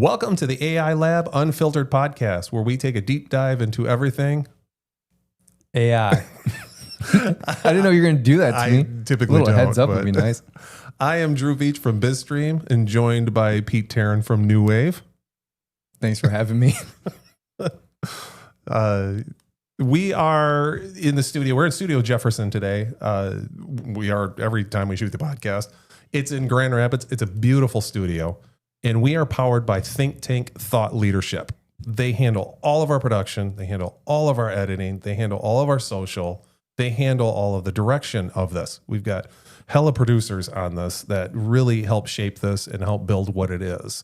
Welcome to the AI Lab Unfiltered podcast, where we take a deep dive into everything AI. I didn't know you were going to do that to me. Typically a little don't, heads up would be nice. I am Drew Veach from BizStream and joined by Pete Terryn from New Wave. Thanks for having me. We are in the studio. We're in Studio Jefferson today. We are every time we shoot the podcast. It's in Grand Rapids. It's a beautiful studio. And we are powered by ThinkTank Thought Leadership. They handle all of our production. They handle all of our editing. They handle all of our social. They handle all of the direction of this. We've got hella producers on this that really help shape this and help build what it is.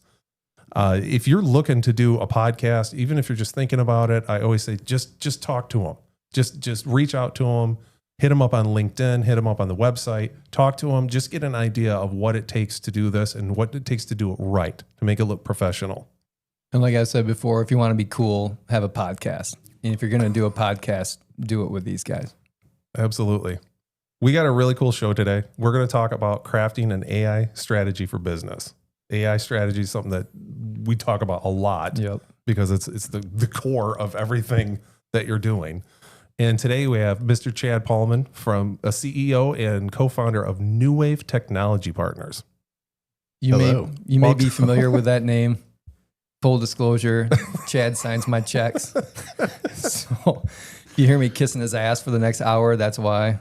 If you're looking to do a podcast, even if you're just thinking about it, I always say, just talk to them. Just reach out to them. Hit them up on LinkedIn, hit them up on the website, talk to them, just get an idea of what it takes to do this and what it takes to do it right, to make it look professional. And like I said before, if you want to be cool, have a podcast. And if you're going to do a podcast, do it with these guys. Absolutely. We got a really cool show today. We're going to talk about crafting an AI strategy for business. AI strategy is something that we talk about a lot because it's the core of everything that you're doing. And today we have Mr. Chad Paulman, from a CEO and co-founder of New Wave Technology Partners. You may be familiar with that name. Full disclosure, Chad signs my checks. So if you hear me kissing his ass for the next hour, that's why.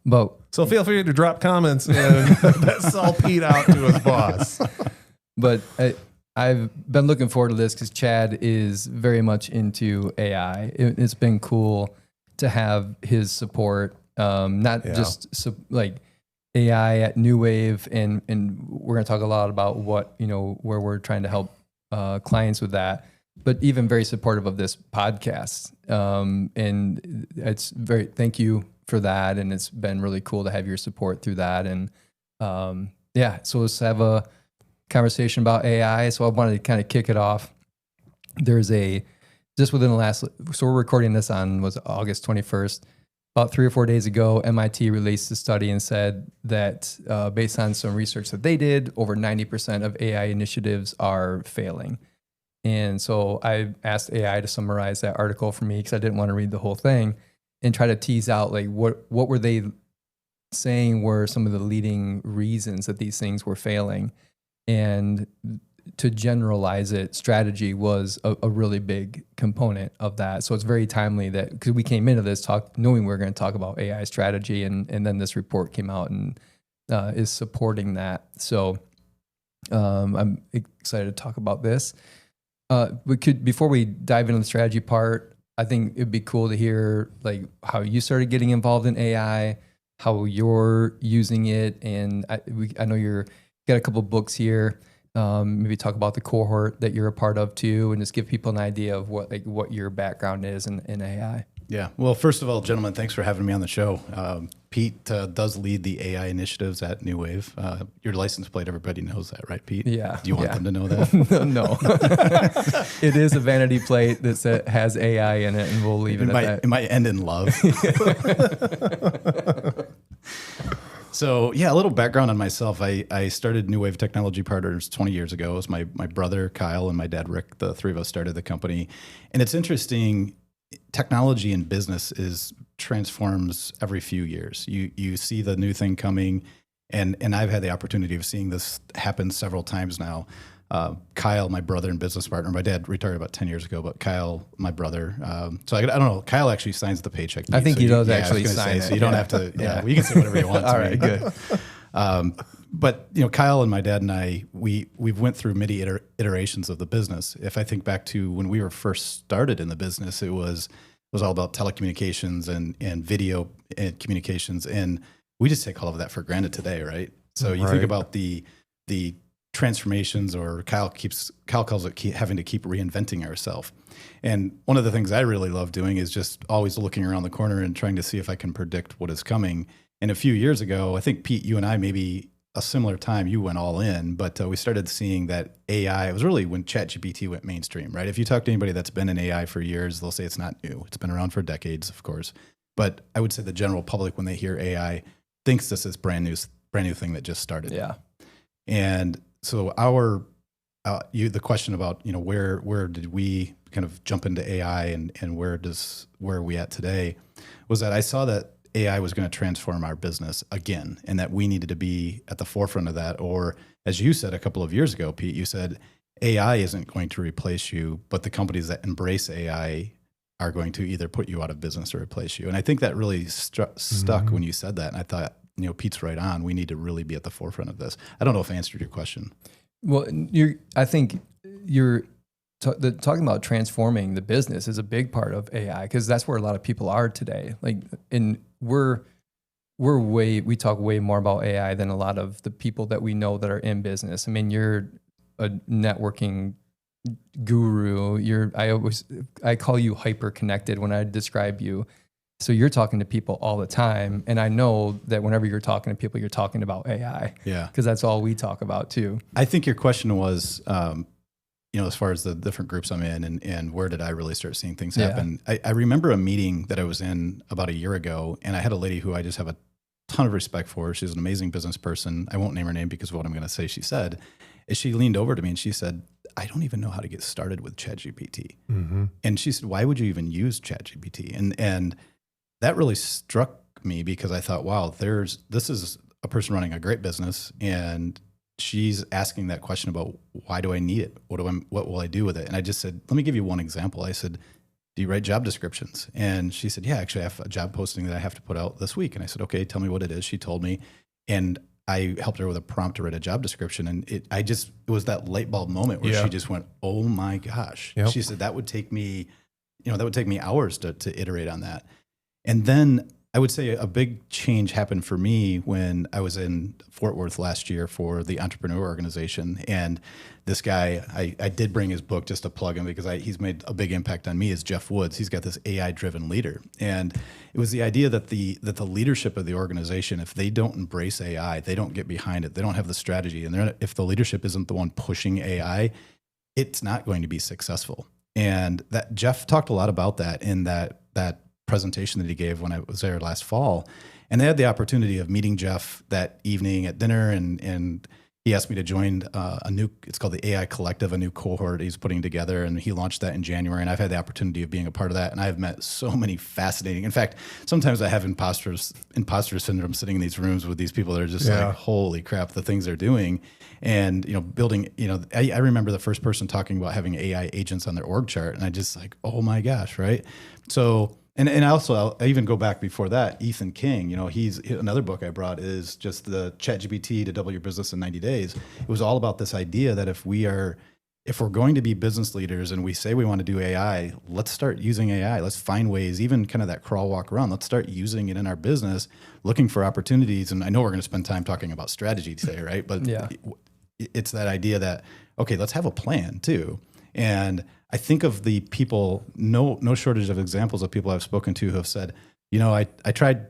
So feel free to drop comments and sell Pete out to his boss. But I've been looking forward to this because Chad is very much into AI. It's been cool to have his support, just like AI at New Wave, and we're going to talk a lot about what, where we're trying to help clients with that, but even very supportive of this podcast. And it's thank you for that. And it's been really cool to have your support through that. And so let's have a conversation about AI. So I wanted to kind of kick it off. Just within the last, so we're recording this on August 21st. About 3 or 4 days ago, MIT released a study and said that based on some research that they did, over 90% of AI initiatives are failing. And so I asked AI to summarize that article for me because I didn't want to read the whole thing and try to tease out like what were they saying were some of the leading reasons that these things were failing. And to generalize it, strategy was a really big component of that. So it's very timely that, because we came into this talk knowing we were going to talk about AI strategy, and then this report came out and is supporting that. So I'm excited to talk about this. Before we dive into the strategy part, I think it'd be cool to hear like how you started getting involved in AI, how you're using it, and I know you've got a couple books here. Maybe talk about the cohort that you're a part of too, and just give people an idea of what your background is in AI. Yeah. Well, first of all, gentlemen, thanks for having me on the show. Pete does lead the AI initiatives at New Wave. Your license plate, everybody knows that, right, Pete? Yeah. Do you want them to know that? No. It is a vanity plate that has AI in it, and we'll leave it at that. It might end in love. So yeah, a little background on myself. I started New Wave Technology Partners 20 years ago. It was my brother, Kyle, and my dad, Rick. The three of us started the company. And it's interesting, technology in business transforms every few years. You see the new thing coming, and I've had the opportunity of seeing this happen several times now. Kyle, my brother and business partner, my dad retired about 10 years ago, but Kyle, my brother. So I don't know. Kyle actually signs the paycheck. I think he does actually sign it. So you don't have to, well, you can say whatever you want. All right, good. But Kyle and my dad and I, we've went through many iterations of the business. If I think back to when we were first started in the business, it was all about telecommunications and video and communications. And we just take all of that for granted today, right? So you think about the transformations, or Kyle calls it having to keep reinventing ourselves. And one of the things I really love doing is just always looking around the corner and trying to see if I can predict what is coming. And a few years ago, I think, Pete, you and I, maybe a similar time, you went all in, but we started seeing that AI, it was really when ChatGPT went mainstream, right? If you talk to anybody that's been in AI for years, they'll say it's not new. It's been around for decades, of course. But I would say the general public, when they hear AI, thinks this is brand new thing that just started. Yeah. And so our the question about, where did we kind of jump into AI and where are we at today, was that I saw that AI was going to transform our business again, and that we needed to be at the forefront of that. Or as you said a couple of years ago, Pete, you said AI isn't going to replace you, but the companies that embrace AI are going to either put you out of business or replace you. And I think that really stuck when you said that. And I thought, Pete's right on. We need to really be at the forefront of this. I don't know if I answered your question. Well, I think you're talking about transforming the business is a big part of AI, because that's where a lot of people are today. We talk way more about AI than a lot of the people that we know that are in business. I mean, you're a networking guru. I call you hyper connected when I describe you. So you're talking to people all the time. And I know that whenever you're talking to people, you're talking about AI. Yeah. Because that's all we talk about too. I think your question was, as far as the different groups I'm in and where did I really start seeing things happen? I remember a meeting that I was in about a year ago, and I had a lady who I just have a ton of respect for. She's an amazing business person. I won't name her name because of what I'm going to say she said. Is she leaned over to me and she said, I don't even know how to get started with ChatGPT. Mm-hmm. And she said, why would you even use ChatGPT? And that really struck me, because I thought, wow, this is a person running a great business, and she's asking that question about, why do I need it? What will I do with it? And I just said, let me give you one example. I said, do you write job descriptions? And she said, yeah, actually I have a job posting that I have to put out this week. And I said, okay, tell me what it is. She told me, and I helped her with a prompt to write a job description. And it was that light bulb moment where she just went, oh my gosh. Yep. She said, that would take me hours to iterate on that. And then I would say a big change happened for me when I was in Fort Worth last year for the Entrepreneur Organization. And this guy, I did bring his book just to plug him, because he's made a big impact on me, is Jeff Woods. He's got this AI-driven leader. And it was the idea that the leadership of the organization, if they don't embrace AI, they don't get behind it, they don't have the strategy, and if the leadership isn't the one pushing AI, it's not going to be successful. And that Jeff talked a lot about that in that presentation that he gave when I was there last fall. And they had the opportunity of meeting Jeff that evening at dinner, and he asked me to join it's called the AI Collective, a new cohort he's putting together, and he launched that in January. And I've had the opportunity of being a part of that, and I've met so many fascinating. In fact, sometimes I have imposter syndrome sitting in these rooms with these people that are just like, holy crap, the things they're doing. And building. I remember the first person talking about having AI agents on their org chart, and I just like, oh my gosh, right? So. And also, I even go back before that, Ethan King, he's another book I brought is just the ChatGPT to double your business in 90 days. It was all about this idea that if we're going to be business leaders and we say we want to do AI, let's start using AI. Let's find ways, even kind of that crawl, walk, run. Let's start using it in our business, looking for opportunities. And I know we're going to spend time talking about strategy today, right? But it's that idea that, okay, let's have a plan too. And I think of the people, no shortage of examples of people I've spoken to who have said, I tried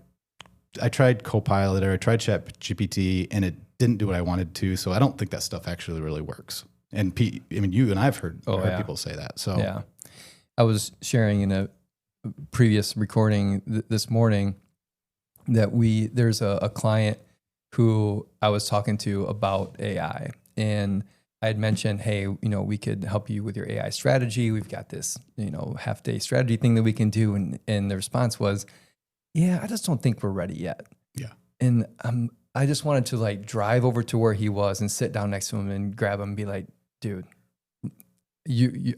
Copilot or I tried ChatGPT and it didn't do what I wanted to. So I don't think that stuff actually really works. And Pete, you and I have heard people say that. So yeah, I was sharing in a previous recording this morning that there's a client who I was talking to about AI, and I had mentioned, hey, we could help you with your AI strategy. We've got this, half-day strategy thing that we can do. And the response was, yeah, I just don't think we're ready yet. Yeah. And I just wanted to drive over to where he was and sit down next to him and grab him and be like, dude,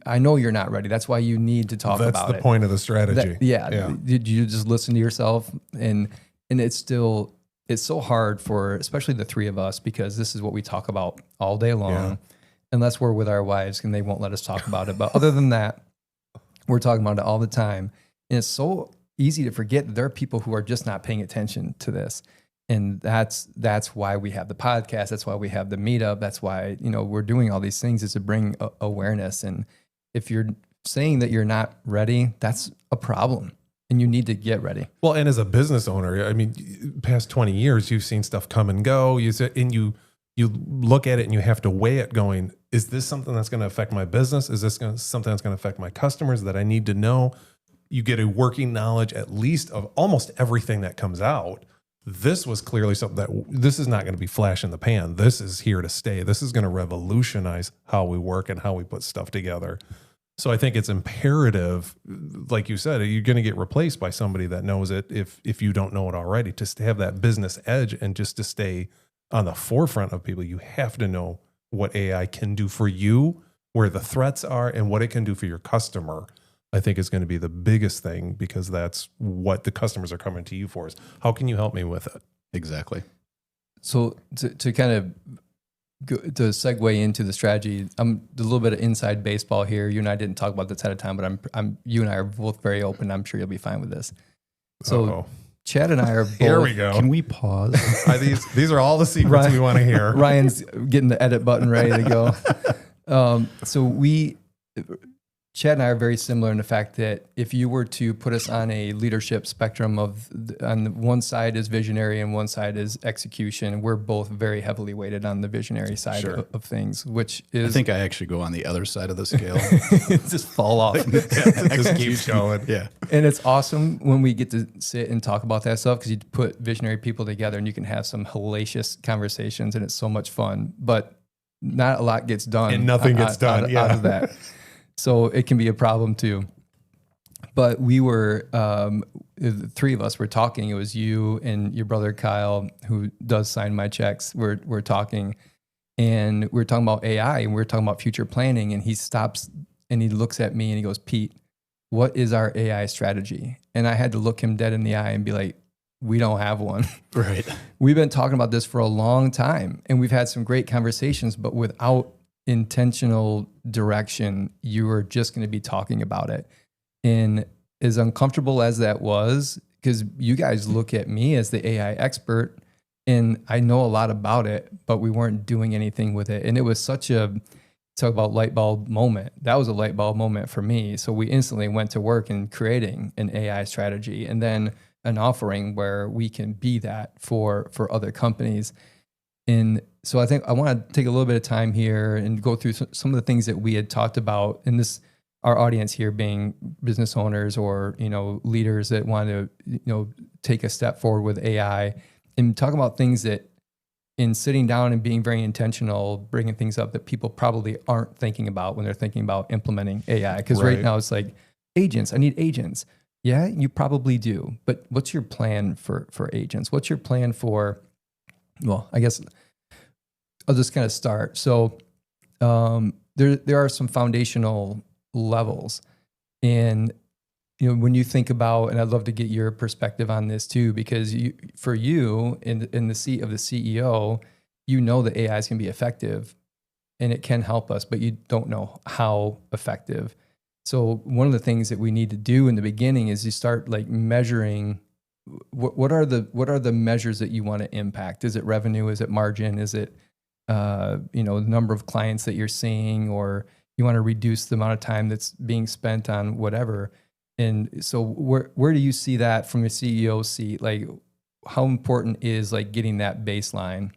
I know you're not ready. That's why you need to talk about it. That's the point of the strategy. Did you just listen to yourself? And it's so hard for especially the three of us, because this is what we talk about all day long, unless we're with our wives and they won't let us talk about it. But other than that, we're talking about it all the time. And it's so easy to forget that there are people who are just not paying attention to this. And that's why we have the podcast. That's why we have the meetup. That's why, we're doing all these things, is to bring awareness. And if you're saying that you're not ready, that's a problem. And you need to get ready. Well, and as a business owner, past 20 years, you've seen stuff come and go. You look at it and you have to weigh it going, is this something that's going to affect my business? Is this something that's going to affect my customers that I need to know? You get a working knowledge, at least, of almost everything that comes out. this was clearly something that this is not going to be flash in the pan. This is here to stay. This is going to revolutionize how we work and how we put stuff together. So I think it's imperative, like you said, you're going to get replaced by somebody that knows it if you don't know it already. Just to have that business edge and just to stay on the forefront of people, you have to know what AI can do for you, where the threats are, and what it can do for your customer. I think is going to be the biggest thing, because that's what the customers are coming to you for, is how can you help me with it? Exactly. So to kind of to segue into the strategy, I'm a little bit of inside baseball here. You and I didn't talk about this ahead of time, but you and I are both very open. I'm sure you'll be fine with this. So Uh-oh. Chad and I are both. Here we go. Can we pause? These are all the secrets we want to hear. Ryan's getting the edit button ready to go. Chad and I are very similar in the fact that if you were to put us on a leadership spectrum on one side is visionary and one side is execution, we're both very heavily weighted on the visionary side of things, which is... I think I actually go on the other side of the scale. just fall off. Just keep going. Yeah. And it's awesome when we get to sit and talk about that stuff, because you put visionary people together and you can have some hellacious conversations, and it's so much fun, but not a lot gets done. And nothing gets done out of that. So it can be a problem too. But we were, the three of us were talking. It was you and your brother Kyle, who does sign my checks. We're talking, and we're talking about AI, and we're talking about future planning. And he stops and he looks at me and he goes, "Pete, what is our AI strategy?" And I had to look him dead in the eye and be like, "We don't have one." Right. We've been talking about this for a long time, and we've had some great conversations, but without intentional direction, you are just going to be talking about it. And as uncomfortable as that was, because you guys look at me as the AI expert and I know a lot about it, but we weren't doing anything with it. And it was such a, talk about light bulb moment. That was a light bulb moment for me. So we instantly went to work in creating an AI strategy and then an offering where we can be that for other companies. And so I think I want to take a little bit of time here and go through some of the things that we had talked about in this, our audience here being business owners or, leaders that want to, take a step forward with AI, and talk about things that in sitting down and being very intentional, bringing things up that people probably aren't thinking about when they're thinking about implementing AI. Because right now it's like agents, I need agents. Yeah, you probably do. But what's your plan for agents? What's your plan for, well, I guess I'll just kind of start. So there are some foundational levels. And, when you think about, and I'd love to get your perspective on this too, because for you in the seat of the CEO, that AI is going to be effective and it can help us, but you don't know how effective. So one of the things that we need to do in the beginning is you start like measuring what are the measures that you want to impact? Is it revenue? Is it margin? Is it the number of clients that you're seeing, or you want to reduce the amount of time that's being spent on whatever? And so where do you see that from your CEO seat? Like, how important is like getting that baseline?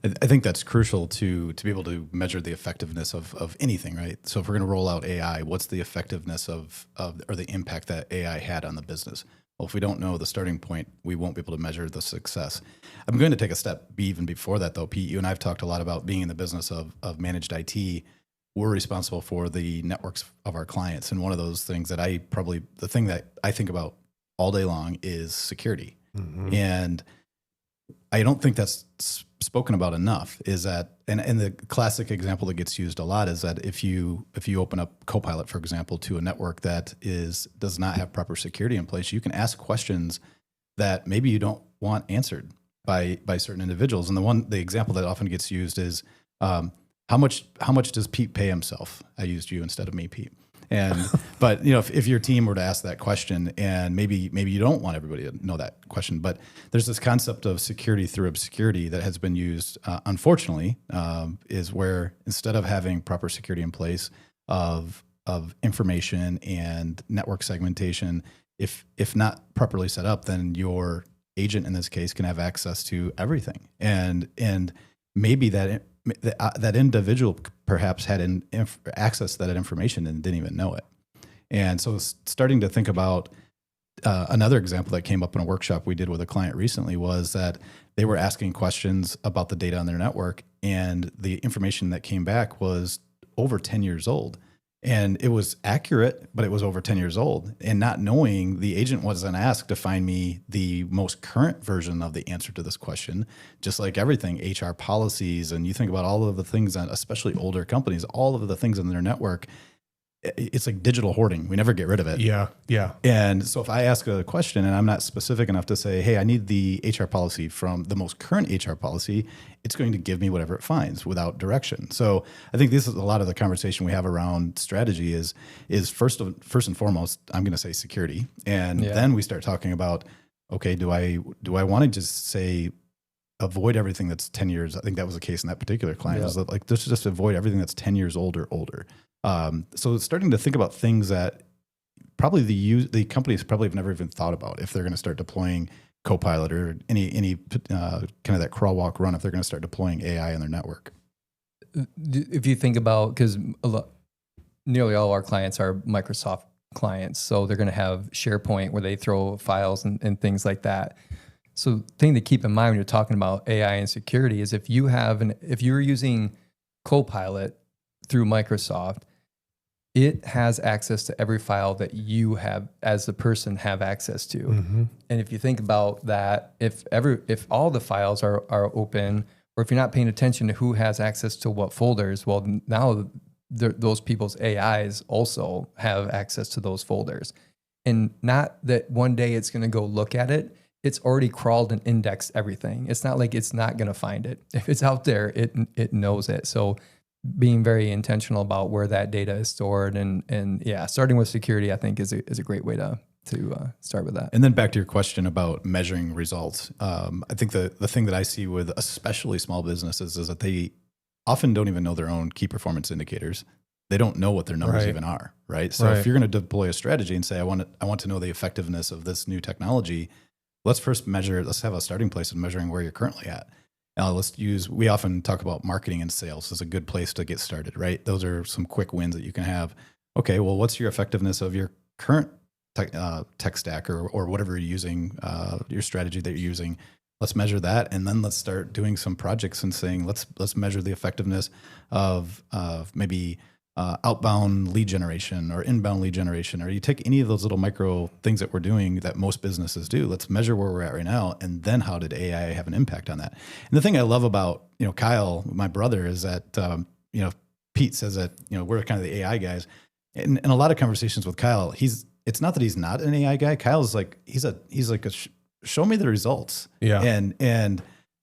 I think that's crucial to be able to measure the effectiveness of anything, right? So if we're going to roll out AI, what's the effectiveness of or the impact that AI had on the business? Well, if we don't know the starting point, we won't be able to measure the success. I'm going to take a step even before that, though, Pete. You and I have talked a lot about being in the business of managed IT. We're responsible for the networks of our clients. And one of those things that the thing that I think about all day long is security. Mm-hmm. And I don't think that's spoken about enough, is that, and the classic example that gets used a lot is that if you open up Copilot, for example, to a network that does not have proper security in place, you can ask questions that maybe you don't want answered by certain individuals. And the example that often gets used is, how much does Pete pay himself? I used you instead of me, Pete. But if your team were to ask that question, and maybe you don't want everybody to know that question, but there's this concept of security through obscurity that has been used, unfortunately, is where instead of having proper security in place of information and network segmentation, if not properly set up, then your agent in this case can have access to everything, and maybe that individual perhaps had access to that information and didn't even know it. And so starting to think about Another example that came up in a workshop we did with a client recently was that they were asking questions about the data on their network, and the information that came back was over 10 years old. And it was accurate, but it was over 10 years old. And not knowing, the agent wasn't asked to find me the most current version of the answer to this question. Just like everything, HR policies, and you think about all of the things that, especially older companies, all of the things in their network, it's like digital hoarding. We never get rid of it. Yeah. Yeah. And so if I ask a question and I'm not specific enough to say, hey, I need the HR policy from the most current HR policy, it's going to give me whatever it finds without direction. So I think this is a lot of the conversation we have around strategy is first and foremost, I'm going to say security. And then we start talking about, okay, do I want to just say, avoid everything that's 10 years. I think that was the case in that particular client. Was like, just avoid everything that's 10 years old or older. So starting to think about things that probably the companies probably have never even thought about if they're going to start deploying Copilot or any kind of that crawl, walk, run, if they're going to start deploying AI in their network. If you think about, because nearly all our clients are Microsoft clients, so they're going to have SharePoint where they throw files and things like that. So thing to keep in mind when you're talking about AI and security is if you're using Copilot through Microsoft, it has access to every file that you have as a person have access to. Mm-hmm. And if you think about that, if all the files are open, or if you're not paying attention to who has access to what folders, well, now those people's AIs also have access to those folders. And not that one day it's going to go look at it. It's already crawled and indexed everything. It's not like it's not going to find it. If it's out there, it knows it. So being very intentional about where that data is stored and starting with security, I think is a great way to start with that. And then back to your question about measuring results. I think the thing that I see with especially small businesses is that they often don't even know their own key performance indicators. They don't know what their numbers even are, right? So if you're going to deploy a strategy and say, I want to know the effectiveness of this new technology, let's first measure, let's have a starting place of measuring where you're currently at. We often talk about marketing and sales as a good place to get started, right? Those are some quick wins that you can have. Okay, well, what's your effectiveness of your current tech stack or whatever you're using, your strategy that you're using? Let's measure that, and then let's start doing some projects and saying, let's measure the effectiveness of maybe outbound lead generation or inbound lead generation, or you take any of those little micro things that we're doing that most businesses do. Let's measure where we're at right now, and then how did AI have an impact on that? And the thing I love about Kyle, my brother, is that Pete says that we're kind of the AI guys, and in a lot of conversations with Kyle, it's not that he's not an AI guy. Kyle's like he's like show me the results, and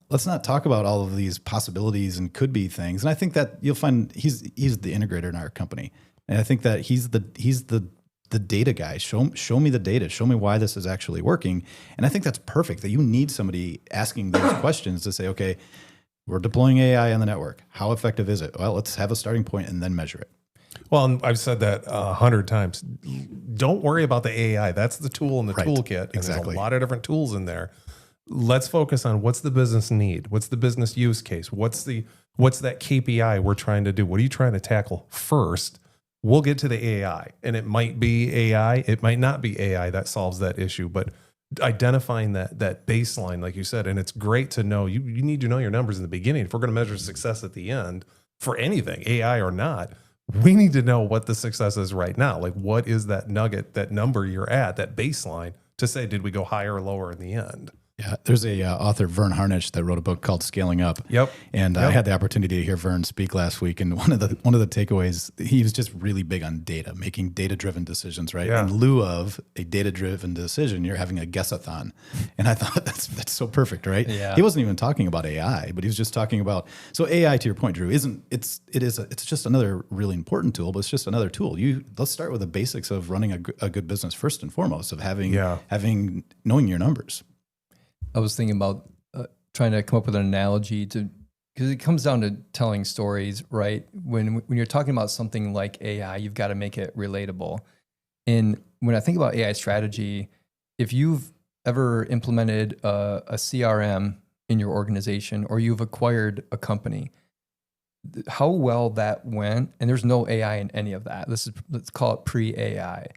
let's not talk about all of these possibilities and could be things. And I think that you'll find he's the integrator in our company. And I think that he's the data guy. Show me the data. Show me why this is actually working. And I think that's perfect, that you need somebody asking those questions to say, okay, we're deploying AI on the network. How effective is it? Well, let's have a starting point and then measure it. Well, and I've said that 100 times. Don't worry about the AI. That's the tool in the toolkit. And there's a lot of different tools in there. Let's focus on what's the business need, what's the business use case, what's that KPI we're trying to do, what are you trying to tackle first? We'll get to the AI, and it might be AI, it might not be AI that solves that issue, but identifying that baseline, like you said, and it's great to know you need to know your numbers in the beginning. If we're going to measure success at the end for anything, AI or not, we need to know what the success is right now. Like, what is that nugget, that number you're at, that baseline to say, did we go higher or lower in the end? Yeah, there's a author, Vern Harnish, that wrote a book called Scaling Up. Yep. And I had the opportunity to hear Vern speak last week, and one of the takeaways, he was just really big on data, making data-driven decisions, right? Yeah. In lieu of a data-driven decision, you're having a guess-a-thon. And I thought that's so perfect, right? Yeah. He wasn't even talking about AI, but he was just talking about, so AI, to your point, Drew, it's just another really important tool, but it's just another tool. Let's start with the basics of running a good business first and foremost, of knowing your numbers. I was thinking about trying to come up with an analogy because it comes down to telling stories, right? When you're talking about something like AI, you've got to make it relatable. And when I think about AI strategy, if you've ever implemented a CRM in your organization or you've acquired a company, how well that went, and there's no AI in any of that. Let's call it pre-AI.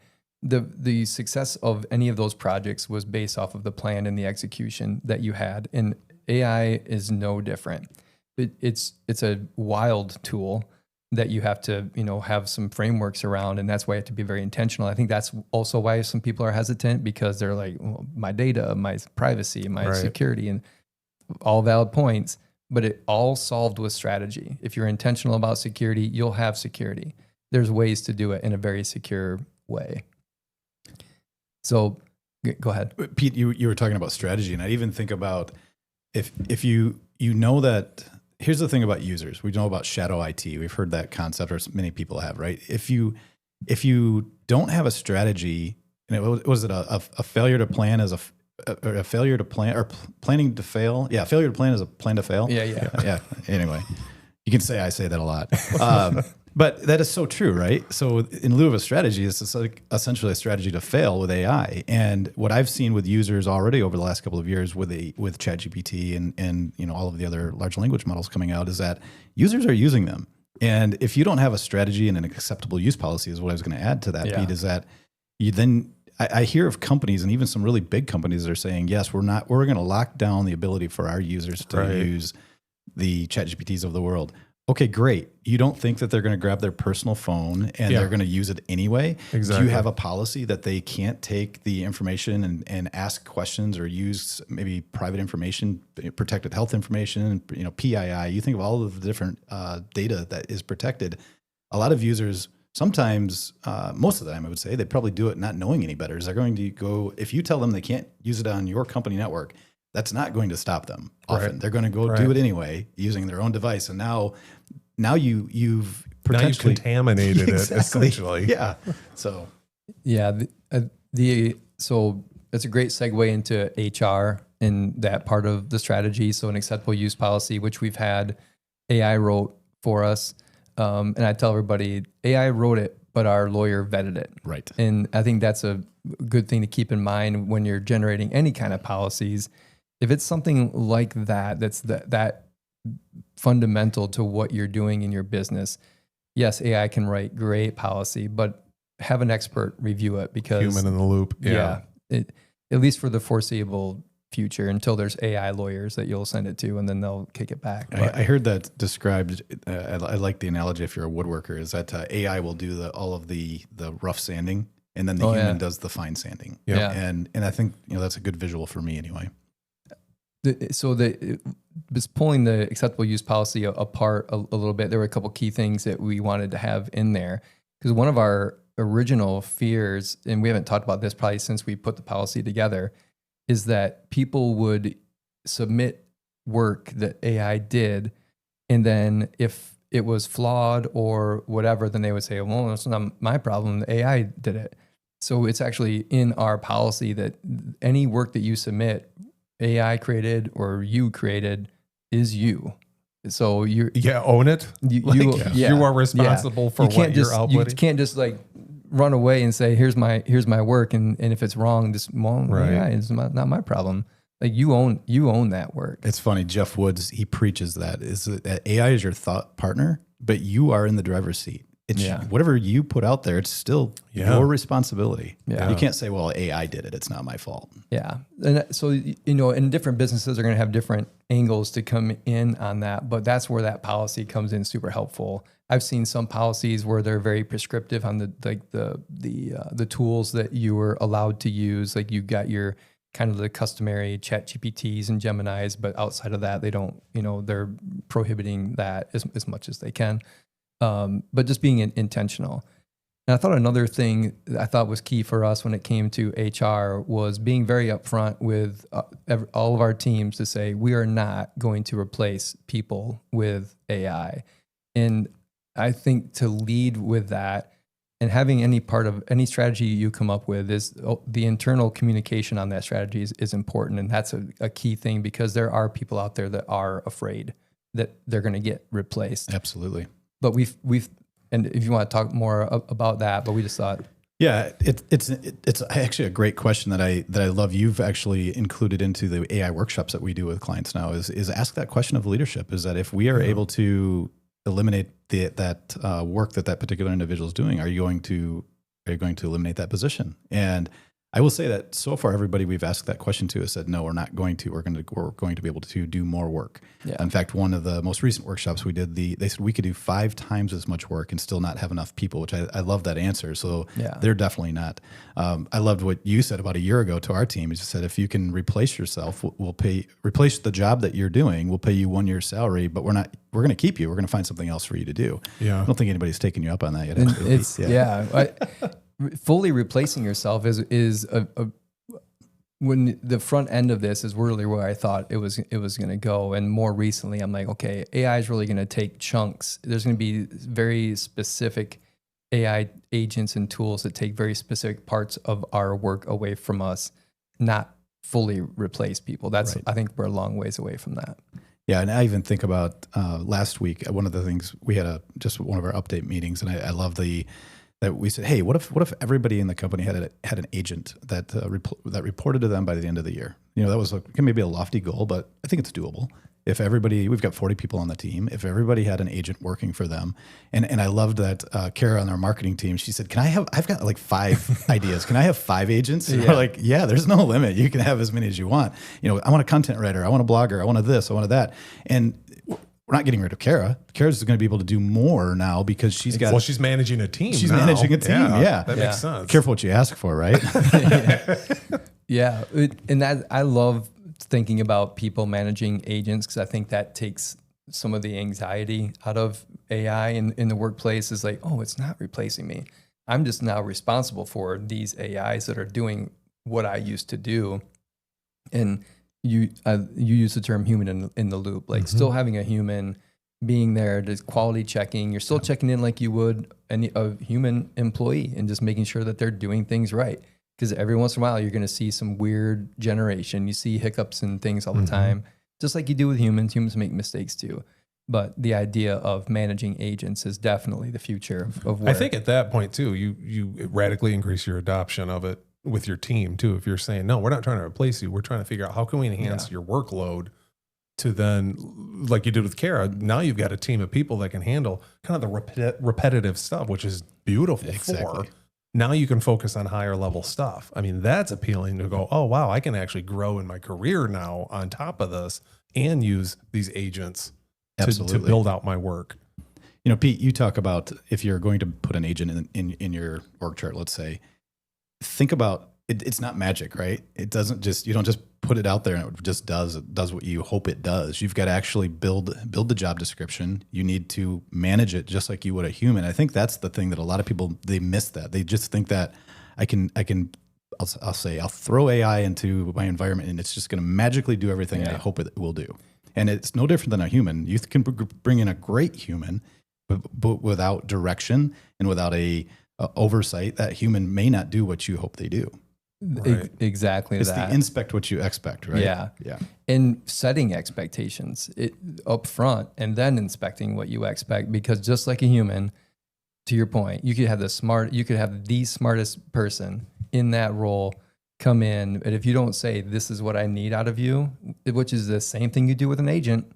the success of any of those projects was based off of the plan and the execution that you had. And AI is no different. It's a wild tool that you have to, have some frameworks around, and that's why you have to be very intentional. I think that's also why some people are hesitant, because they're like, well, my data, my privacy, my security, and all valid points, but it all solved with strategy. If you're intentional about security, you'll have security. There's ways to do it in a very secure way. So go ahead. Pete, you were talking about strategy, and I even think about if you know that. Here's the thing about users. We know about shadow IT. We've heard that concept, or many people have, right? If you don't have a strategy, was it a failure to plan as a failure to plan, or planning to fail? Yeah, failure to plan is a plan to fail. Yeah. Anyway, you can say I say that a lot. But that is so true, right? So in lieu of a strategy, it's essentially a strategy to fail with AI. And what I've seen with users already over the last couple of years with ChatGPT and all of the other large language models coming out is that users are using them. And if you don't have a strategy and an acceptable use policy, is what I was going to add to that, Pete, is that I hear of companies, and even some really big companies, that are saying, yes, we're going to lock down the ability for our users to use the ChatGPTs of the world. Okay, great. You don't think that they're going to grab their personal phone and they're going to use it anyway? Exactly. Do you have a policy that they can't take the information and ask questions or use maybe private information, protected health information, PII? You think of all of the different data that is protected. A lot of users, sometimes, most of the time, I would say, they probably do it not knowing any better. They're going to go, if you tell them they can't use it on your company network, that's not going to stop them. Often they're going to go do it anyway using their own device. And now you've potentially contaminated it, essentially. Yeah. So so it's a great segue into HR in that part of the strategy. So an acceptable use policy, which we've had AI wrote for us. And I tell everybody, AI wrote it, but our lawyer vetted it. Right. And I think that's a good thing to keep in mind when you're generating any kind of policies. If it's something like that, that's that fundamental to what you're doing in your business, yes, AI can write great policy, but have an expert review it, because human in the loop. Yeah. At least for the foreseeable future, until there's AI lawyers that you'll send it to, and then they'll kick it back. I heard that described. I like the analogy. If you're a woodworker, is that AI will do all of the rough sanding, and then the human does the fine sanding. Yeah. And I think that's a good visual for me anyway. Just pulling the acceptable use policy apart a little bit, there were a couple key things that we wanted to have in there, because one of our original fears, and we haven't talked about this probably since we put the policy together, is that people would submit work that AI did, and then if it was flawed or whatever, then they would say, well, it's not my problem, the AI did it. So it's actually in our policy that any work that you submit, AI created or you created, is you. So you own it. You are responsible for what you're outputting. You can't just like run away and say, here's my work, and if it's wrong, just it's not my problem. Like you own that work. It's funny. Jeff Woods, he preaches that AI is your thought partner, but you are in the driver's seat. It's whatever you put out there, it's still your responsibility. Yeah. You can't say, well, AI did it, it's not my fault. Yeah. And so, and different businesses are going to have different angles to come in on that, but that's where that policy comes in super helpful. I've seen some policies where they're very prescriptive on the tools that you are allowed to use. Like you got your kind of the customary ChatGPTs and Geminis, but outside of that, they don't, they're prohibiting that as much as they can. But just being intentional. And I thought another thing I thought was key for us when it came to HR was being very upfront with all of our teams to say, we are not going to replace people with AI. And I think to lead with that and having any part of any strategy you come up with is the internal communication on that strategy is important. And that's a key thing, because there are people out there that are afraid that they're going to get replaced. Absolutely. But we've and if you want to talk more about that, but we just thought, it's actually a great question that I love. You've actually included into the AI workshops that we do with clients now is ask that question of leadership. Is that if we are able to eliminate that work that particular individual is doing, are you are you going to eliminate that position? And I will say that so far, everybody we've asked that question to has said, no, we're not going to. We're going to be able to do more work. Yeah. In fact, one of the most recent workshops we did, they said we could do 5 times as much work and still not have enough people, which I love that answer. So they're definitely not. I loved what you said about a year ago to our team. You just said, if you can replace yourself, replace the job that you're doing, we'll pay you 1 year's salary, but we're going to keep you. We're going to find something else for you to do. Yeah. I don't think anybody's taken you up on that yet. It's fully replacing yourself is when the front end of this is really where I thought it was going to go. And more recently, I'm like, okay, AI is really going to take chunks. There's going to be very specific AI agents and tools that take very specific parts of our work away from us, not fully replace people. That's right. I think we're a long ways away from that. Yeah, and I even think about last week, one of the things we had just one of our update meetings, and I love that we said, hey, what if everybody in the company had an agent that reported to them by the end of the year? That was maybe a lofty goal, but I think it's doable. If we've got 40 people on the team, if everybody had an agent working for them, and I loved that Kara on our marketing team, she said, I've got like 5 ideas. Can I have 5 agents? And we're like, yeah, there's no limit. You can have as many as you want. I want a content writer. I want a blogger. I want this. I want that. And we're not getting rid of Kara. Kara's going to be able to do more now because she's managing a team. She's managing a team. Yeah. That makes sense. Careful what you ask for, right? Yeah. And that I love thinking about people managing agents because I think that takes some of the anxiety out of AI in the workplace. Is like, oh, it's not replacing me. I'm just now responsible for these AIs that are doing what I used to do. And you use the term human in the loop, like still having a human being there, just quality checking. You're still checking in like you would a human employee and just making sure that they're doing things right. Because every once in a while, you're going to see some weird generation. You see hiccups and things all the time, just like you do with humans. Humans make mistakes too. But the idea of managing agents is definitely the future of work. I think at that point too, you radically increase your adoption of it with your team too. If you're saying, no, we're not trying to replace you. We're trying to figure out how can we enhance your workload to then, like you did with Kara, now you've got a team of people that can handle kind of the repetitive stuff, which is beautiful. Exactly. Now you can focus on higher level stuff. I mean, that's appealing to go, oh, wow, I can actually grow in my career now on top of this and use these agents to build out my work. Pete, you talk about if you're going to put an agent in your org chart, let's say, think about it. It's not magic, right? It doesn't you don't just put it out there and it just does what you hope it does. You've got to actually build the job description. You need to manage it just like you would a human. I think that's the thing that a lot of people, they miss that. They just think that I'll throw AI into my environment and it's just going to magically do everything I hope it will do. And it's no different than a human. You can bring in a great human, but without direction and without a oversight, that human may not do what you hope they do. Right. Exactly. It's the inspect what you expect, right? Yeah. And setting expectations up front and then inspecting what you expect, because just like a human, to your point, you could have the smartest person in that role come in, but if you don't say, this is what I need out of you, which is the same thing you do with an agent,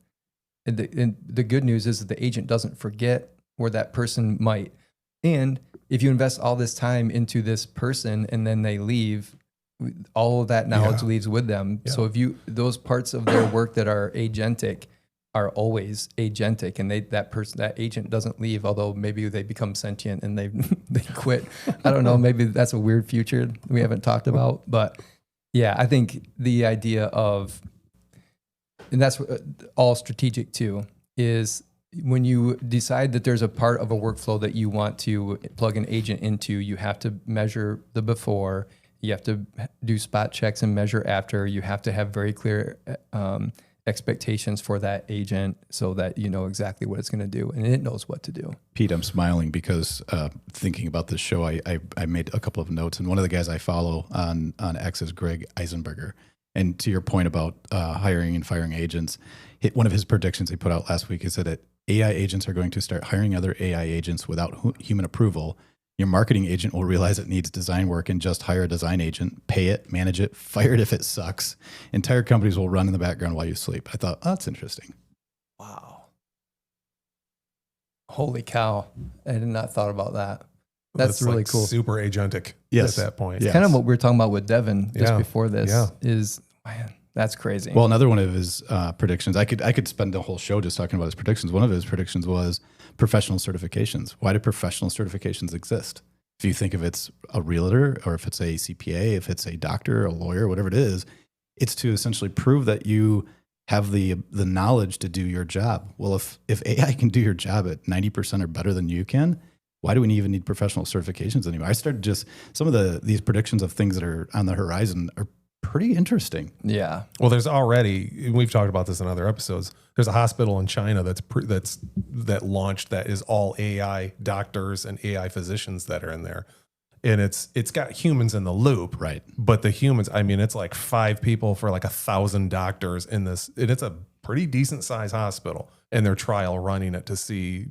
the good news is that the agent doesn't forget where that person might. And if you invest all this time into this person and then they leave, all of that knowledge leaves with them. Yeah. So those parts of their work that are agentic are always agentic, and that agent doesn't leave, although maybe they become sentient and they quit. I don't know. Maybe that's a weird future we haven't talked about, but yeah, I think the idea of, and that's all strategic too, is when you decide that there's a part of a workflow that you want to plug an agent into, you have to measure the before, you have to do spot checks and measure after, you have to have very clear expectations for that agent so that you know exactly what it's going to do and it knows what to do. Pete, I'm smiling because thinking about this show, I made a couple of notes, and one of the guys I follow on X is Greg Eisenberger. And to your point about hiring and firing agents, one of his predictions he put out last week is that AI agents are going to start hiring other AI agents without human approval. Your marketing agent will realize it needs design work and just hire a design agent, pay it, manage it, fire it if it sucks. Entire companies will run in the background while you sleep. I thought, oh, that's interesting. Wow. Holy cow. I had not thought about that. That's really like cool. super agentic Yes. at that point. Yeah. Kind of what we were talking about with Devin just Yeah. before this Yeah. is, man, that's crazy. Well, another one of his predictions, I could spend the whole show just talking about his predictions. One of his predictions was professional certifications. Why do professional certifications exist? If you think of it's a realtor or if it's a CPA, if it's a doctor, a lawyer, whatever it is, it's to essentially prove that you have the knowledge to do your job. Well, if AI can do your job at 90% or better than you can, why do we even need professional certifications anymore? I started just some of these predictions of things that are on the horizon are pretty interesting. yeah. Well, there's already, we've talked about this in other episodes. There's a hospital in China that launched that is all AI doctors and AI physicians that are in there. And it's got humans in the loop. Right. But the humans, I mean, it's like 5 people for like 1,000 doctors in this. And it's a pretty decent sized hospital. And they're trial running it to see,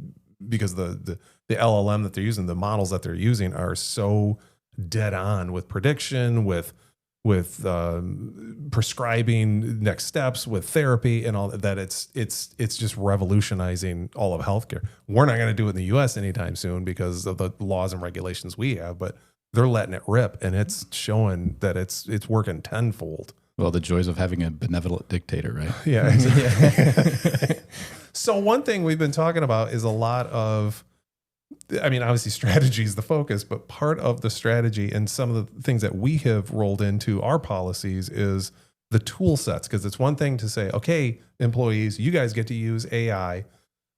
because the LLM that they're using, the models that they're using are so dead on with prediction, with prescribing next steps, with therapy and all that. It's just revolutionizing all of healthcare. We're not going to do it in the U.S. anytime soon because of the laws and regulations we have, but they're letting it rip, and it's showing that it's working tenfold. Well, the joys of having a benevolent dictator, right? Yeah. Exactly. So one thing we've been talking about is a lot of, I mean, obviously strategy is the focus, but part of the strategy and some of the things that we have rolled into our policies is the tool sets. Because it's one thing to say, okay, employees, you guys get to use AI.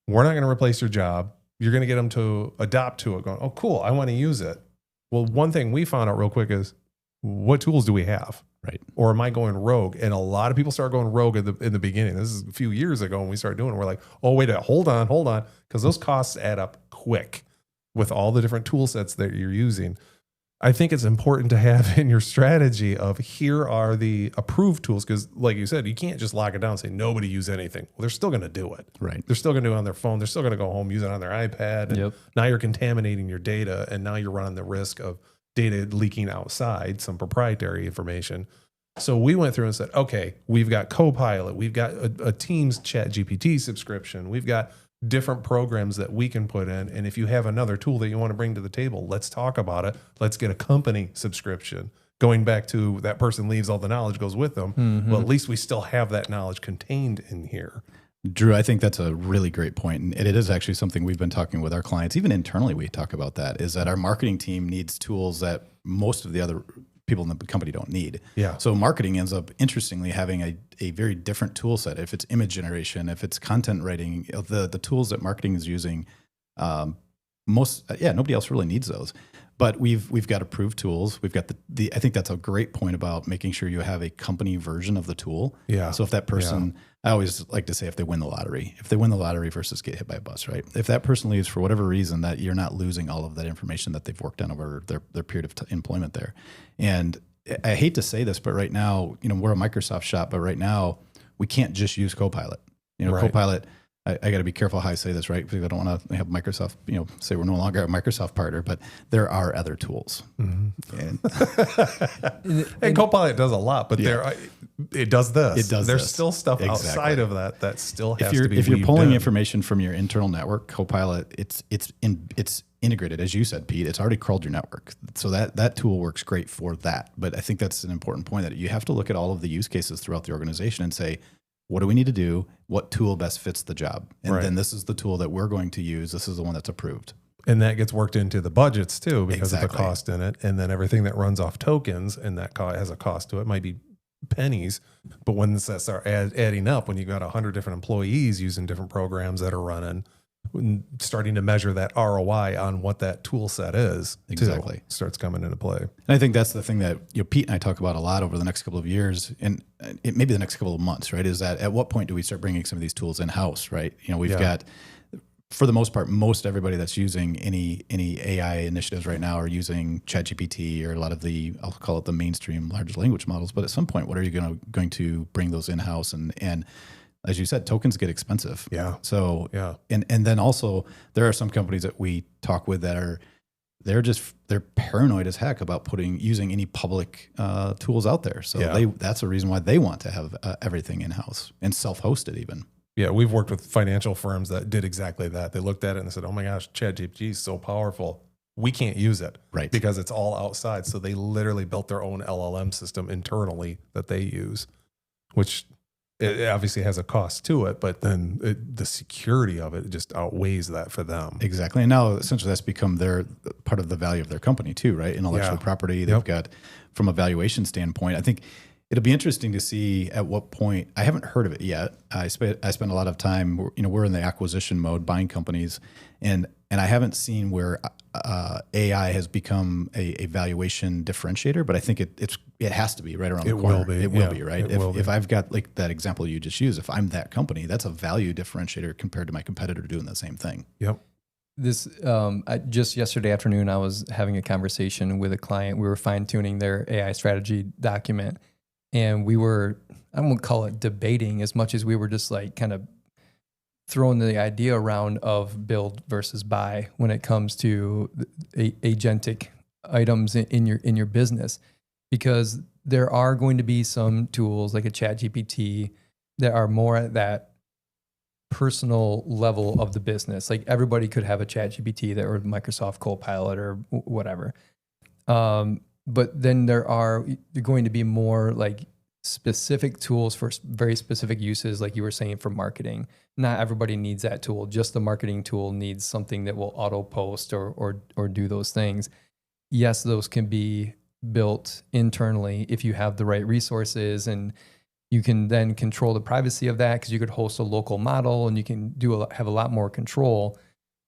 We're not going to replace your job. You're going to get them to adopt to it, going, oh, cool, I want to use it. Well, one thing we found out real quick is, what tools do we have? Right. Or am I going rogue? And a lot of people start going rogue in the beginning. This is a few years ago when we started doing it. We're like, oh, wait, hold on. Because those costs add up quick with all the different tool sets that you're using. I think it's important to have in your strategy of, here are the approved tools. Because like you said, you can't just lock it down and say nobody use anything. Well, they're still going to do it. Right. They're still going to do it on their phone. They're still going to go home, use it on their iPad. And now you're contaminating your data. And now you're running the risk of data leaking outside, some proprietary information. So we went through and said, okay, we've got Copilot. We've got a Teams Chat GPT subscription. We've got different programs that we can put in. And if you have another tool that you want to bring to the table, let's talk about it. Let's get a company subscription. Going back to that person leaves, all the knowledge goes with them. Mm-hmm. Well, at least we still have that knowledge contained in here. Drew, I think that's a really great point. And it is actually something we've been talking with our clients. Even internally, we talk about that, is that our marketing team needs tools that most of the other people in the company don't need. Yeah. So marketing ends up, interestingly, having a very different tool set. If it's image generation, if it's content writing, the tools that marketing is using, nobody else really needs those. But we've got approved tools. We've got the I think that's a great point about making sure you have a company version of the tool. Yeah. So if that person, I always like to say, if they win the lottery versus get hit by a bus, right? If that person leaves for whatever reason, that you're not losing all of that information that they've worked on over their period of employment there. And I hate to say this, but right now, we're a Microsoft shop, but right now we can't just use Copilot. Right. Copilot, I got to be careful how I say this, right? Because I don't want to have Microsoft, say we're no longer a Microsoft partner, but there are other tools. Mm-hmm. And Copilot does a lot, but it does this. There's still stuff outside of that still has to be. If you're pulling information from your internal network, Copilot, it's integrated, as you said, Pete. It's already crawled your network, so that tool works great for that. But I think that's an important point, that you have to look at all of the use cases throughout the organization and say, what do we need to do? What tool best fits the job? And then this is the tool that we're going to use. This is the one that's approved. And that gets worked into the budgets too, because of the cost in it. And then everything that runs off tokens, and that has a cost to it. It might be pennies, but when that start adding up, when you've got 100 different employees using different programs that are running, starting to measure that ROI on what that tool set is, exactly, starts coming into play. And I think that's the thing that Pete and I talk about a lot over the next couple of years, and maybe the next couple of months, right? Is that at what point do we start bringing some of these tools in house, right? We've got, for the most part, most everybody that's using any AI initiatives right now are using ChatGPT or a lot of I'll call it the mainstream large language models. But at some point, what are you going to bring those in house? And as you said, tokens get expensive. Yeah. So and then also there are some companies that we talk with that they're paranoid as heck about using any public tools out there. So that's a reason why they want to have everything in house and self-hosted even. Yeah, we've worked with financial firms that did exactly that. They looked at it and said, "Oh my gosh, ChatGPT is so powerful. we can't use it, Right. because it's all outside. So they literally built their own LLM system internally that they use, which it obviously has a cost to it, but then the security of it just outweighs that for them. Exactly. And now essentially that's become their part of the value of their company too, right? Intellectual property. They've got, from a valuation standpoint, I think it'll be interesting to see at what point. I haven't heard of it yet. I spend a lot of time, we're in the acquisition mode, buying companies, and I haven't seen where AI has become a valuation differentiator, but I think it has to be right around the corner. Will be. It will be, right? Will be. If I've got like that example you just used, if I'm that company, that's a value differentiator compared to my competitor doing the same thing. Yep. This just yesterday afternoon, I was having a conversation with a client. We were fine tuning their AI strategy document, and we were, I won't call it debating as much as we were just like kind of throwing the idea around of build versus buy when it comes to agentic items in your business, because there are going to be some tools like a ChatGPT that are more at that personal level of the business. Like everybody could have a ChatGPT or Microsoft Copilot or whatever. But then there are going to be more like specific tools for very specific uses, like you were saying, for marketing. Not everybody needs that tool. Just the marketing tool needs something that will auto post or do those things. Yes, those can be built internally if you have the right resources, and you can then control the privacy of that because you could host a local model and you can have a lot more control.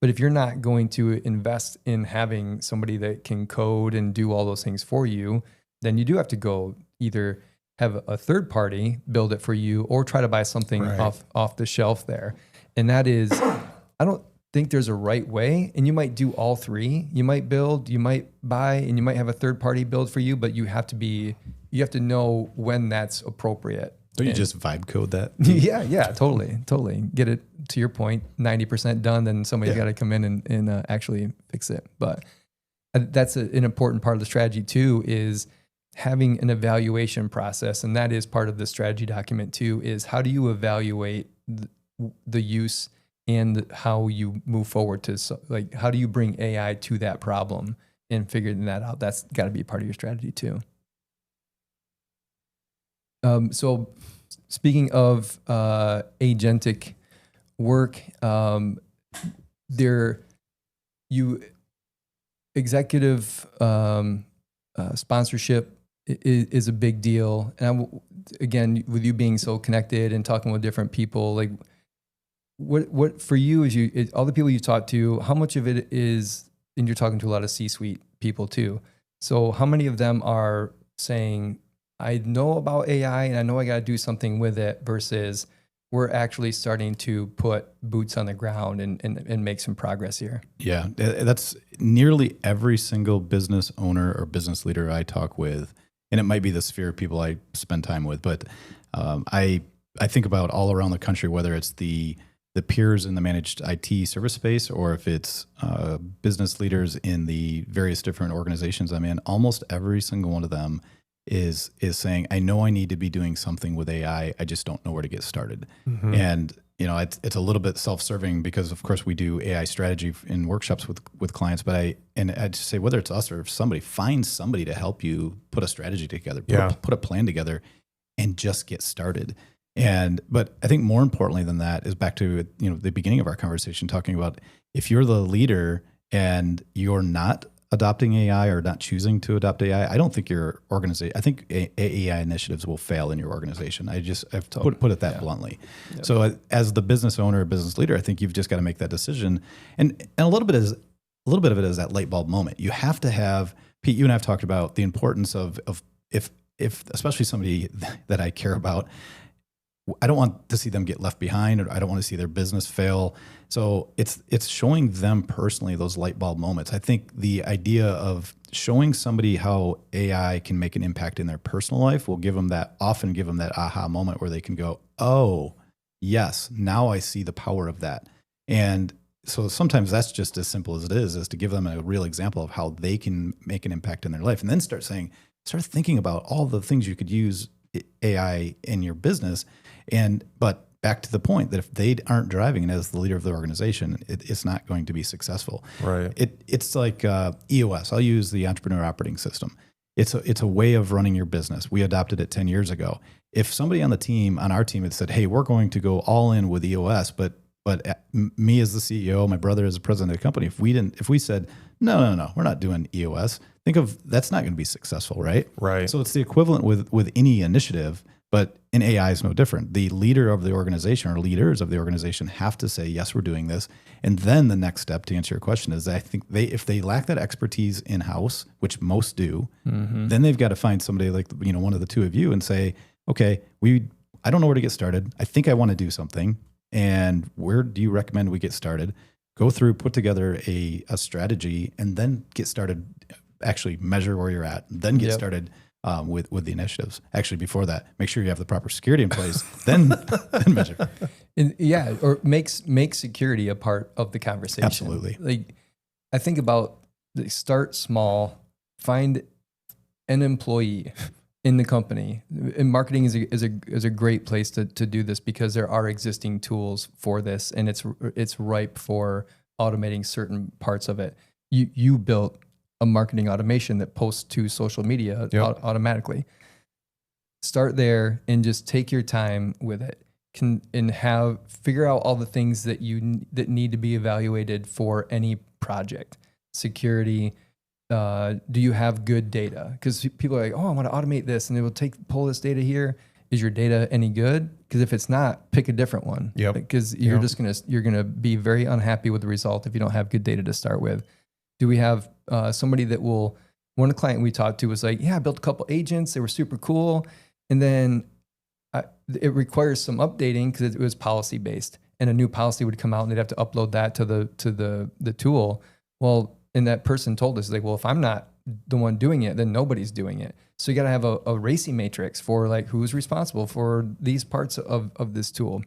But if you're not going to invest in having somebody that can code and do all those things for you, then you do have to go either have a third party build it for you or try to buy something off the shelf there. And that is, I don't think there's a right way. And you might do all three. You might build, you might buy, and you might have a third party build for you, but you have to know when that's appropriate. Don't you just vibe code that? Yeah, totally. Get it, to your point, 90% done, then somebody's got to come in and actually fix it. But that's an important part of the strategy too, is having an evaluation process. And that is part of the strategy document too, is how do you evaluate the use and how you move forward to, like, how do you bring AI to that problem and figuring that out? That's got to be part of your strategy too. So speaking of agentic work, executive sponsorship is a big deal. And again, with you being so connected and talking with different people, like what for you is all the people you talk to, how much of it is, and you're talking to a lot of C-suite people too. So how many of them are saying, I know about AI and I know I got to do something with it, versus we're actually starting to put boots on the ground and make some progress here? Yeah, that's nearly every single business owner or business leader I talk with. And it might be the sphere of people I spend time with, but I think about all around the country, whether it's the peers in the managed IT service space, or if it's business leaders in the various different organizations I'm in, almost every single one of them is saying, I know I need to be doing something with AI. I just don't know where to get started. Mm-hmm. And it's a little bit self-serving because of course we do AI strategy in workshops with clients, but I'd just say, whether it's us or somebody, find somebody to help you put a strategy together, put a plan together, and just get started. But I think more importantly than that is back to the beginning of our conversation, talking about if you're the leader and you're not adopting AI or not choosing to adopt AI, I don't think your organization, I think AI initiatives will fail in your organization. I've put it that bluntly. Yep. So as the business owner or business leader, I think you've just got to make that decision. And a little bit of it is that light bulb moment. You have to have, Pete, you and I have talked about the importance of if especially somebody that I care about, I don't want to see them get left behind, or I don't want to see their business fail. So it's showing them personally those light bulb moments. I think the idea of showing somebody how AI can make an impact in their personal life will often give them that aha moment where they can go, oh, yes, now I see the power of that. And so sometimes that's just as simple as it is to give them a real example of how they can make an impact in their life, and then start thinking about all the things you could use AI in your business. But back to the point that if they aren't driving it as the leader of the organization, it's not going to be successful. Right. It's like EOS. I'll use the Entrepreneur Operating System. It's a way of running your business. We adopted it 10 years ago. If somebody on our team had said, hey, we're going to go all in with EOS, but me as the CEO, my brother as the president of the company, if we said, no, we're not doing EOS, that's not going to be successful, right? Right. So it's the equivalent with any initiative, but in AI is no different. The leader of the organization or leaders of the organization have to say, yes, we're doing this. And then the next step, to answer your question, is I think if they lack that expertise in-house, which most do, then they've got to find somebody like, one of the two of you and say, okay, I don't know where to get started. I think I want to do something. And where do you recommend we get started? Go through, put together a strategy, and then get started, actually measure where you're at, then get started with the initiatives. Actually, before that, make sure you have the proper security in place, then measure. Or make security a part of the conversation. Absolutely. Like, I think about start small, find an employee in the company. And marketing is a great place to do this because there are existing tools for this, and it's ripe for automating certain parts of it. You built a marketing automation that posts to social media automatically. Start there and just take your time with it. Figure out all the things that need to be evaluated for any project. Security. Do you have good data? Because people are like, oh, I want to automate this, and they will pull this data here. Is your data any good? Because if it's not, pick a different one. Yep. Because you're gonna be very unhappy with the result if you don't have good data to start with. Do we have somebody that will? One client we talked to was like, yeah, I built a couple agents. They were super cool, and then it requires some updating because it was policy based, and a new policy would come out, and they'd have to upload that to the tool. Well. And that person told us, like, well, if I'm not the one doing it, then nobody's doing it. So you got to have a racing matrix for like who's responsible for these parts of this tool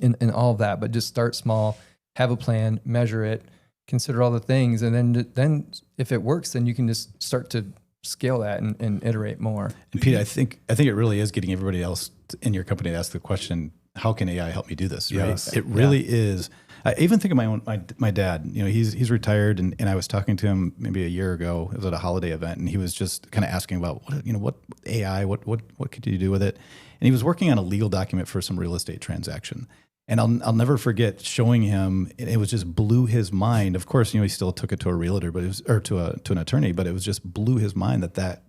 and all of that. But just start small, have a plan, measure it, consider all the things. And then if it works, then you can just start to scale that and iterate more. And Pete, I think it really is getting everybody else in your company to ask the question, how can AI help me do this? Right? Yes. It really is. I even think of my dad. He's retired, and I was talking to him maybe a year ago. It was at a holiday event, and he was just kind of asking about what AI, what could you do with it? And he was working on a legal document for some real estate transaction. And I'll never forget showing him, and it was just blew his mind. Of course, he still took it to a realtor, but it was to an attorney, but it was just blew his mind that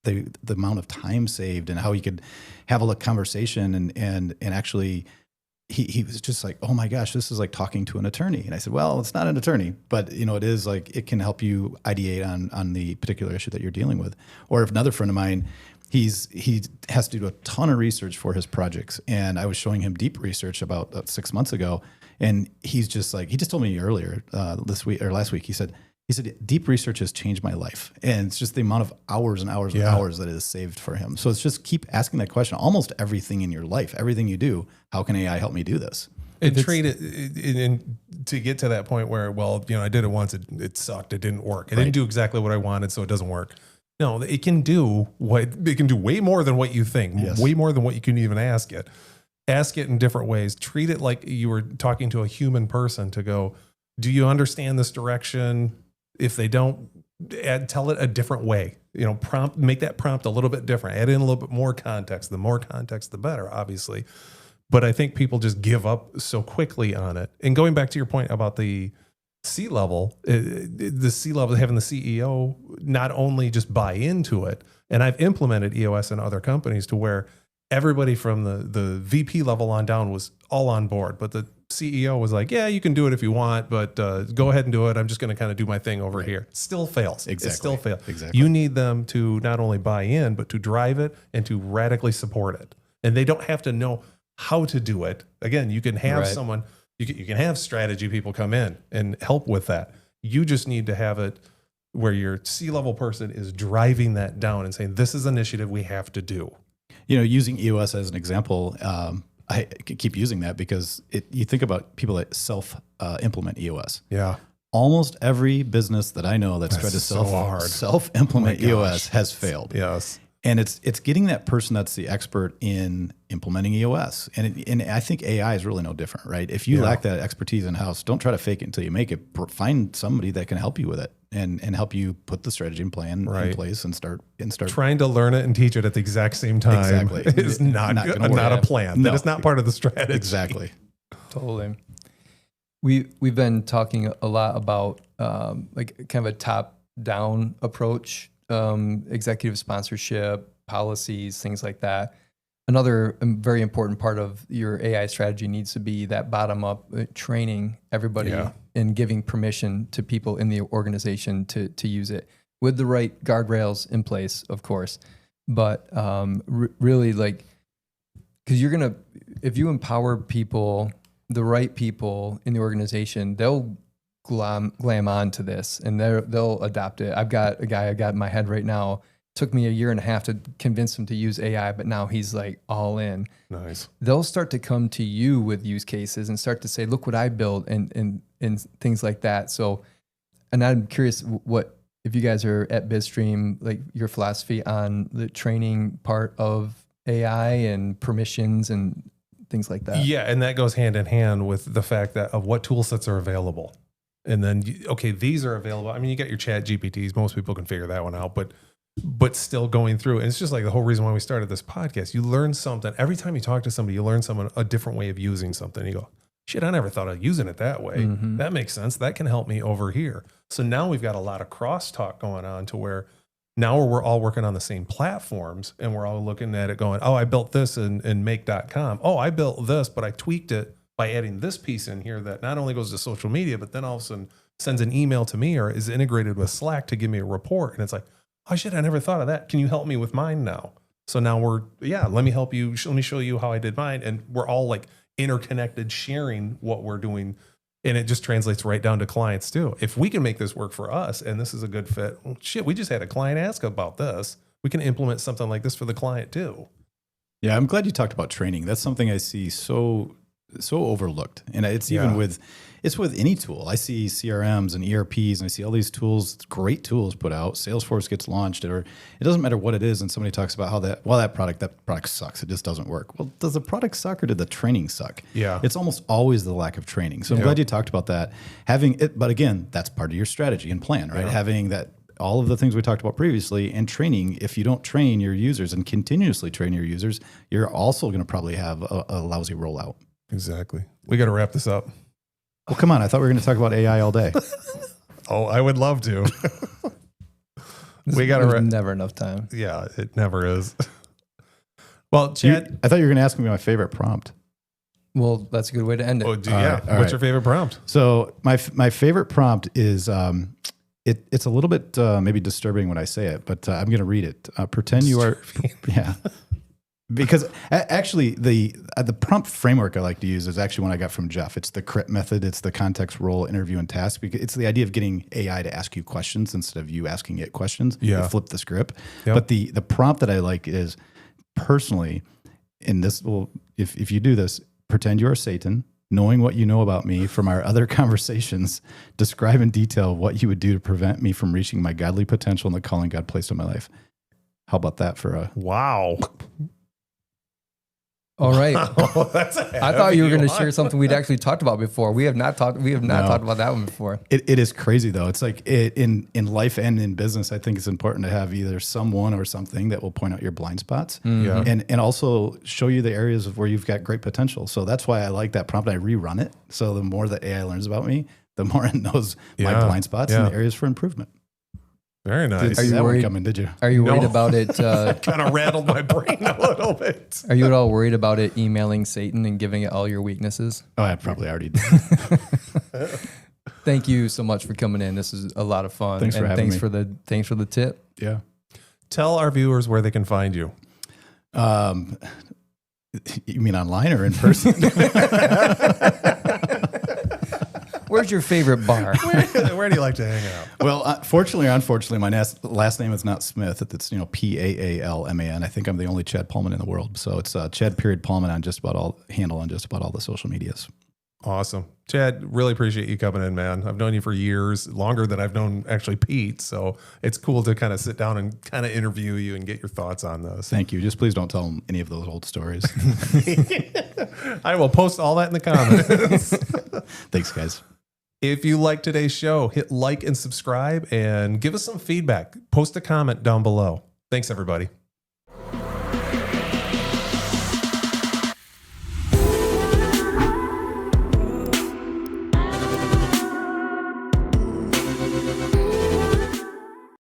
the amount of time saved and how he could have a conversation and actually. He was just like, oh my gosh, this is like talking to an attorney. And I said, well, it's not an attorney, but it is like, it can help you ideate on the particular issue that you're dealing with. Or if another friend of mine, he has to do a ton of research for his projects. And I was showing him deep research about 6 months ago. And he's just like, he just told me earlier last week, he said, deep research has changed my life. And it's just the amount of hours and hours and hours that it has saved for him. So it's just keep asking that question. Almost everything in your life, everything you do, how can AI help me do this? And treat it to get to that point where, well, I did it once. It sucked. It didn't work. It didn't do exactly what I wanted, so it doesn't work. No, it can do way more than what you think, way more than what you can even ask it. Ask it in different ways. Treat it like you were talking to a human person to go, do you understand this direction? If they don't, tell it a different way. Make that prompt a little bit different. Add in a little bit more context. The more context, the better, obviously. But I think people just give up so quickly on it. And going back to your point about the C-level, having the CEO not only just buy into it, and I've implemented EOS in other companies to where everybody from the VP level on down was all on board, but the CEO was like, yeah, you can do it if you want, but go ahead and do it. I'm just going to kind of do my thing over here. Still fails. Exactly. It still fails. Exactly. You need them to not only buy in, but to drive it and to radically support it. And they don't have to know how to do it. Again, you can have someone, you can have strategy people come in and help with that. You just need to have it where your C-level person is driving that down and saying, this is an initiative we have to do. Using EOS as an example, I keep using that because you think about people that self-implement EOS. Yeah. Almost every business that I know that's tried to self-implement EOS has failed. Yes. And it's getting that person that's the expert in implementing EOS. And I think AI is really no different, right? If you lack that expertise in-house, don't try to fake it until you make it. Find somebody that can help you with it and help you put the strategy and plan in place and start. Trying to learn it and teach it at the exact same time is not a plan. That is not part of the strategy. Exactly. Totally. We've been talking a lot about like kind of a top-down approach, executive sponsorship, policies, things like that. Another very important part of your AI strategy needs to be that bottom-up training everybody and giving permission to people in the organization to use it with the right guardrails in place, of course. But really, like, because if you empower people, the right people in the organization, they'll glam on to this and they'll adopt it. I've got a guy I got in my head right now. Took me a year and a half to convince him to use AI, but now he's like all in. Nice. They'll start to come to you with use cases and start to say, look what I built and things like that. So, and I'm curious if you guys are at BizStream, like your philosophy on the training part of AI and permissions and things like that. Yeah, and that goes hand in hand with the fact that of what tool sets are available. And then, these are available. I mean, you got your chat GPTs. Most people can figure that one out, but still going through. And it's just like the whole reason why we started this podcast. You learn something. Every time you talk to somebody, you learn a different way of using something. You go, shit, I never thought of using it that way. Mm-hmm. That makes sense. That can help me over here. So now we've got a lot of crosstalk going on to where now we're all working on the same platforms and we're all looking at it going, oh, I built this in make.com. Oh, I built this, but I tweaked it by adding this piece in here that not only goes to social media, but then all of a sudden sends an email to me or is integrated with Slack to give me a report. And it's like, oh shit, I never thought of that. Can you help me with mine now? So now let me help you. Let me show you how I did mine. And we're all like interconnected, sharing what we're doing. And it just translates right down to clients too. If we can make this work for us and this is a good fit, well, shit, we just had a client ask about this. We can implement something like this for the client too. Yeah, I'm glad you talked about training. That's something I see so overlooked. And it's even with any tool. I see CRMs and ERPs and I see all these tools, great tools put out. Salesforce gets launched or it doesn't matter what it is. And somebody talks about how that product sucks. It just doesn't work. Well, does the product suck or did the training suck? Yeah. It's almost always the lack of training. So I'm glad you talked about that. Having it, but again, that's part of your strategy and plan, right? Yeah. Having that, all of the things we talked about previously and training. If you don't train your users and continuously train your users, you're also going to probably have a lousy rollout. Exactly. We got to wrap this up. Well, come on. I thought we were going to talk about AI all day. Oh, I would love to. There's never enough time. Yeah, it never is. Well, Chad, I thought you were going to ask me my favorite prompt. Well, that's a good way to end it. Oh, what's your favorite prompt? So my favorite prompt is, it's a little bit maybe disturbing when I say it, but I'm going to read it. Pretend you are, Because actually, the prompt framework I like to use is actually one I got from Jeff. It's the CRIT method. It's the context, role, interview, and task. It's the idea of getting AI to ask you questions instead of you asking it questions. Yeah. You flip the script. Yep. But the prompt that I like is personally, in this, if you do this, pretend you are Satan, knowing what you know about me from our other conversations, describe in detail what you would do to prevent me from reaching my godly potential and the calling God placed in my life. How about that for a... Wow. All right. Oh, I thought you were going to share something we'd actually talked about before. We have not talked about that one before. It is crazy though. It's like in life and in business, I think it's important to have either someone or something that will point out your blind spots and also show you the areas of where you've got great potential. So that's why I like that prompt. I rerun it. So the more that AI learns about me, the more it knows my blind spots and the areas for improvement. Very nice. Are you worried? Coming, did you? Are you worried about it? Kind of rattled my brain a little bit. Are you at all worried about it emailing Satan and giving it all your weaknesses? Oh, I probably already did. Thank you so much for coming in. This is a lot of fun. Thanks for having me. Thanks for the tip. Yeah. Tell our viewers where they can find you. You mean online or in person? Where's your favorite bar? Where do you like to hang out? Well, fortunately or unfortunately, my last name is not Smith. It's Paalman. I think I'm the only Chad Pullman in the world. So it's Chad _Pullman on just about all the social medias. Awesome. Chad, really appreciate you coming in, man. I've known you for years, longer than I've known actually Pete. So it's cool to kind of sit down and kind of interview you and get your thoughts on this. Thank you. Just please don't tell them any of those old stories. I will post all that in the comments. Thanks, guys. If you like today's show, hit like and subscribe and give us some feedback. Post a comment down below. Thanks, everybody.